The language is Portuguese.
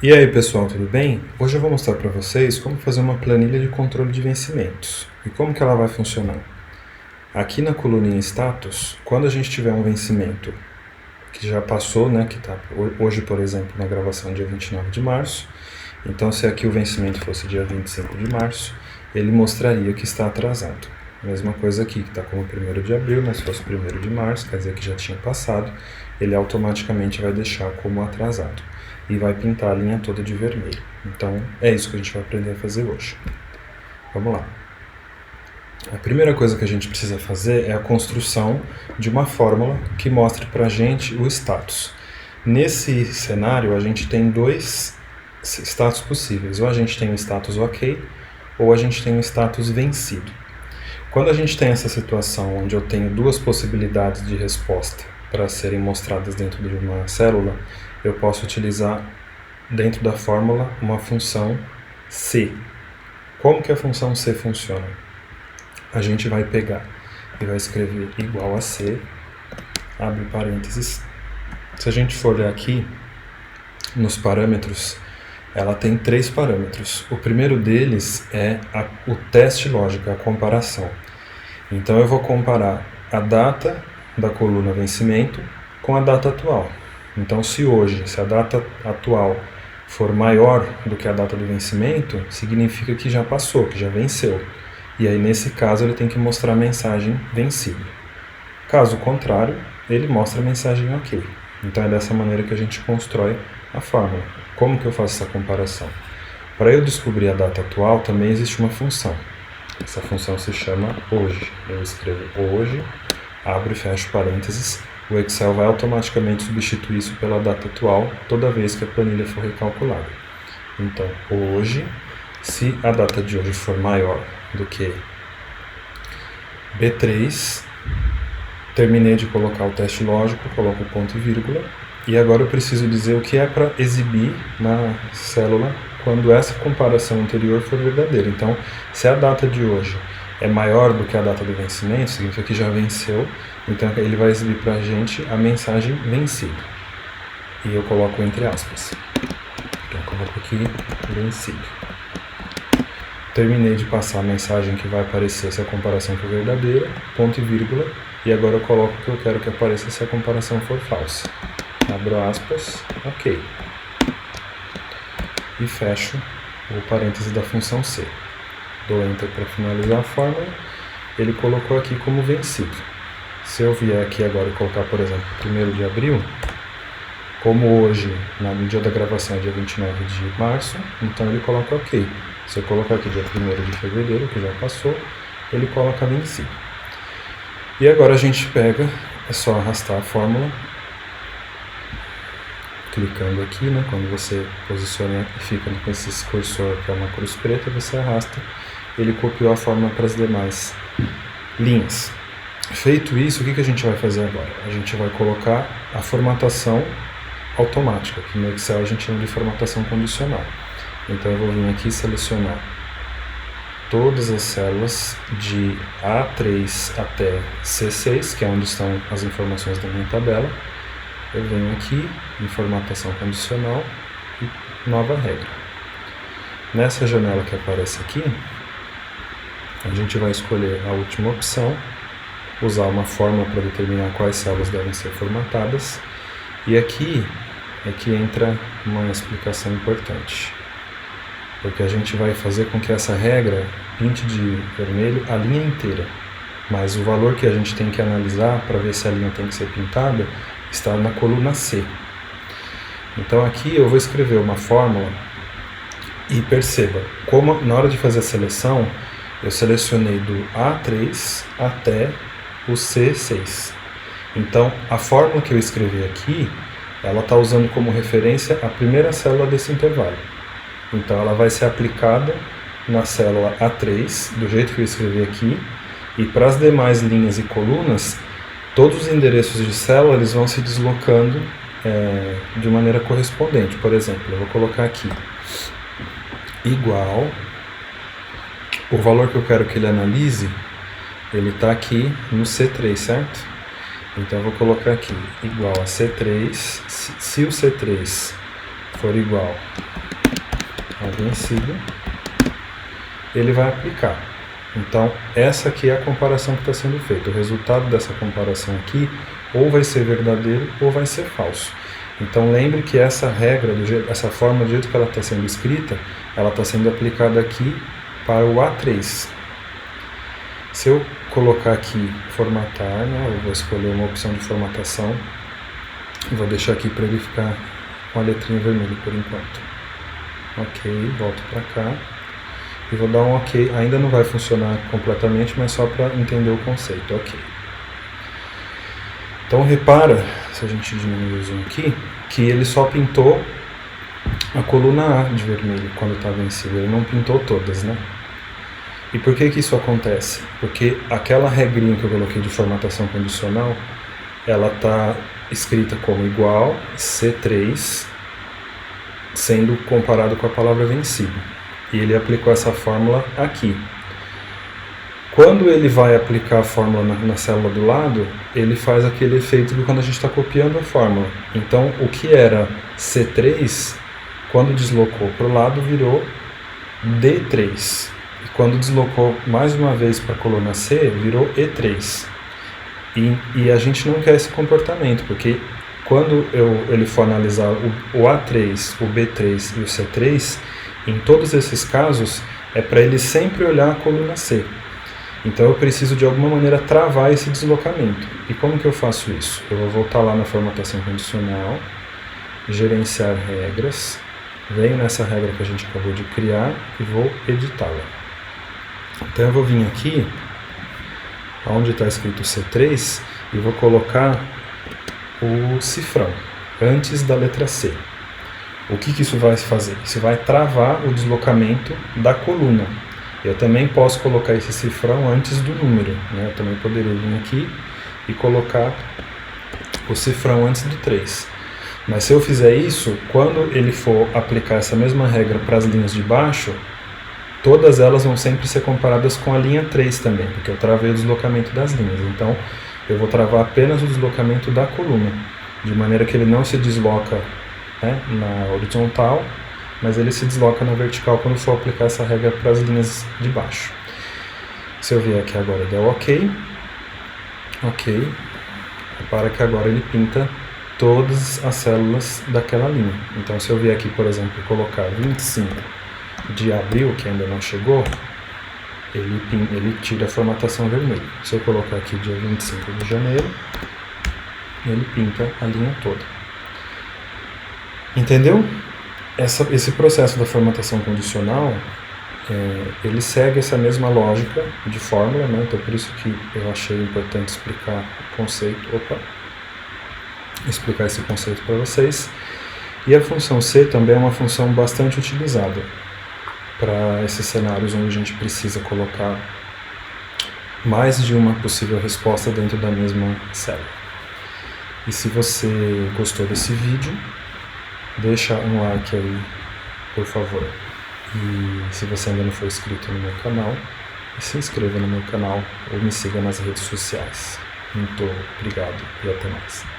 E aí pessoal, tudo bem? Hoje eu vou mostrar para vocês como fazer uma planilha de controle de vencimentos e como que ela vai funcionar. Aqui na coluna em status, quando a gente tiver um vencimento que já passou, né, que está hoje, por exemplo, na gravação dia 29 de março, então se aqui o vencimento fosse dia 25 de março, ele mostraria que está atrasado. Mesma coisa aqui, que está como 1º de abril, mas se fosse 1º de março, quer dizer que já tinha passado, ele automaticamente vai deixar como atrasado e vai pintar a linha toda de vermelho. Então é isso que a gente vai aprender a fazer hoje. Vamos lá. A primeira coisa que a gente precisa fazer é a construção de uma fórmula que mostre para a gente o status. Nesse cenário a gente tem dois status possíveis, ou a gente tem o status ok, ou a gente tem o status vencido. Quando a gente tem essa situação onde eu tenho duas possibilidades de resposta para serem mostradas dentro de uma célula, eu posso utilizar dentro da fórmula uma função C. Como que a função C funciona? A gente vai pegar e vai escrever igual a C, abre parênteses. Se a gente for olhar aqui nos parâmetros, ela tem 3 parâmetros. O primeiro deles é o teste lógico, a comparação. Então eu vou comparar a data da coluna vencimento com a data atual. Então se a data atual for maior do que a data do vencimento, significa que já passou, que já venceu. E aí nesse caso ele tem que mostrar a mensagem vencido. Caso contrário, ele mostra a mensagem ok. Então é dessa maneira que a gente constrói a fórmula. Como que eu faço essa comparação? Para eu descobrir a data atual também existe uma função. Essa função se chama hoje. Eu escrevo hoje, abro e fecho parênteses. O Excel vai automaticamente substituir isso pela data atual toda vez que a planilha for recalculada. Então, hoje, se a data de hoje for maior do que B3, terminei de colocar o teste lógico, coloco o ponto e vírgula, e agora eu preciso dizer o que é para exibir na célula quando essa comparação anterior for verdadeira. Então, se a data de hoje é maior do que a data do vencimento, significa que já venceu, então ele vai exibir para a gente a mensagem vencido. E eu coloco entre aspas. Então eu coloco aqui vencido. Terminei de passar a mensagem que vai aparecer se a comparação for verdadeira, ponto e vírgula, e agora eu coloco o que eu quero que apareça se a comparação for falsa. Abro aspas, ok. E fecho o parêntese da função C. Dou Enter para finalizar a fórmula, ele colocou aqui como vencido. Se eu vier aqui agora e colocar, por exemplo, 1º de abril, como hoje, no dia da gravação é dia 29 de março, então ele coloca OK. Se eu colocar aqui dia 1º de fevereiro, que já passou, ele coloca vencido. E agora a gente pega, é só arrastar a fórmula, clicando aqui, né, quando você posiciona e fica com esse cursor que é uma cruz preta, você arrasta, ele copiou a fórmula para as demais linhas. Feito isso, o que a gente vai fazer agora? A gente vai colocar a formatação automática, que no Excel a gente chama de formatação condicional. Então eu vou vir aqui e selecionar todas as células de A3 até C6, que é onde estão as informações da minha tabela. Eu venho aqui em formatação condicional e nova regra. Nessa janela que aparece aqui, a gente vai escolher a última opção, usar uma fórmula para determinar quais células devem ser formatadas. E aqui é que entra uma explicação importante, porque a gente vai fazer com que essa regra pinte de vermelho a linha inteira, mas o valor que a gente tem que analisar para ver se a linha tem que ser pintada está na coluna C. Então aqui eu vou escrever uma fórmula e perceba, como na hora de fazer a seleção, eu selecionei do A3 até o C6. Então a fórmula que eu escrevi aqui, ela está usando como referência a primeira célula desse intervalo. Então ela vai ser aplicada na célula A3, do jeito que eu escrevi aqui, e para as demais linhas e colunas, todos os endereços de célula eles vão se deslocando de maneira correspondente. Por exemplo, eu vou colocar aqui igual, o valor que eu quero que ele analise, ele está aqui no C3, certo? Então eu vou colocar aqui igual a C3, se o C3 for igual ao vencido, ele vai aplicar. Então, essa aqui é a comparação que está sendo feita. O resultado dessa comparação aqui ou vai ser verdadeiro ou vai ser falso. Então, lembre que essa regra, essa forma, do jeito que ela está sendo escrita, ela está sendo aplicada aqui para o A3. Se eu colocar aqui formatar, né, eu vou escolher uma opção de formatação e vou deixar aqui para ele ficar com a letrinha vermelha por enquanto. Ok, volto para cá e vou dar um ok. Ainda não vai funcionar completamente, mas só para entender o conceito. Ok. Então repara, se a gente diminuir o zoom aqui, que ele só pintou a coluna A de vermelho quando está vencido, ele não pintou todas, né? E por que que isso acontece? Porque aquela regrinha que eu coloquei de formatação condicional, ela está escrita como igual C3, sendo comparado com a palavra vencido. E ele aplicou essa fórmula aqui. Quando ele vai aplicar a fórmula na célula do lado, ele faz aquele efeito de quando a gente está copiando a fórmula. Então, o que era C3, quando deslocou para o lado, virou D3. E quando deslocou mais uma vez para a coluna C, virou E3. E a gente não quer esse comportamento, porque quando ele for analisar o A3, o B3 e o C3, em todos esses casos, é para ele sempre olhar a coluna C. Então eu preciso de alguma maneira travar esse deslocamento. E como que eu faço isso? Eu vou voltar lá na formatação condicional, gerenciar regras, venho nessa regra que a gente acabou de criar e vou editá-la. Então eu vou vir aqui, onde está escrito C3, e vou colocar o cifrão, antes da letra C. O que isso vai fazer? Isso vai travar o deslocamento da coluna. Eu também posso colocar esse cifrão antes do número, né? Eu também poderia vir aqui e colocar o cifrão antes do 3. Mas se eu fizer isso, quando ele for aplicar essa mesma regra para as linhas de baixo, todas elas vão sempre ser comparadas com a linha 3 também, porque eu travei o deslocamento das linhas. Então, eu vou travar apenas o deslocamento da coluna, de maneira que ele não se desloca, né, na horizontal, mas ele se desloca na vertical quando for aplicar essa regra para as linhas de baixo. Se eu vier aqui agora e der OK, OK, repara que agora ele pinta todas as células daquela linha. Então, se eu vier aqui, por exemplo, colocar 25 de abril, que ainda não chegou, ele tira a formatação vermelha. Se eu colocar aqui dia 25 de janeiro, ele pinta a linha toda. Entendeu? Esse processo da formatação condicional, ele segue essa mesma lógica de fórmula, né? Então por isso que eu achei importante explicar o conceito, explicar esse conceito para vocês. E a função C também é uma função bastante utilizada para esses cenários onde a gente precisa colocar mais de uma possível resposta dentro da mesma célula. E se você gostou desse vídeo, deixa um like aí, por favor. E se você ainda não for inscrito no meu canal, se inscreva no meu canal ou me siga nas redes sociais. Muito obrigado e até mais.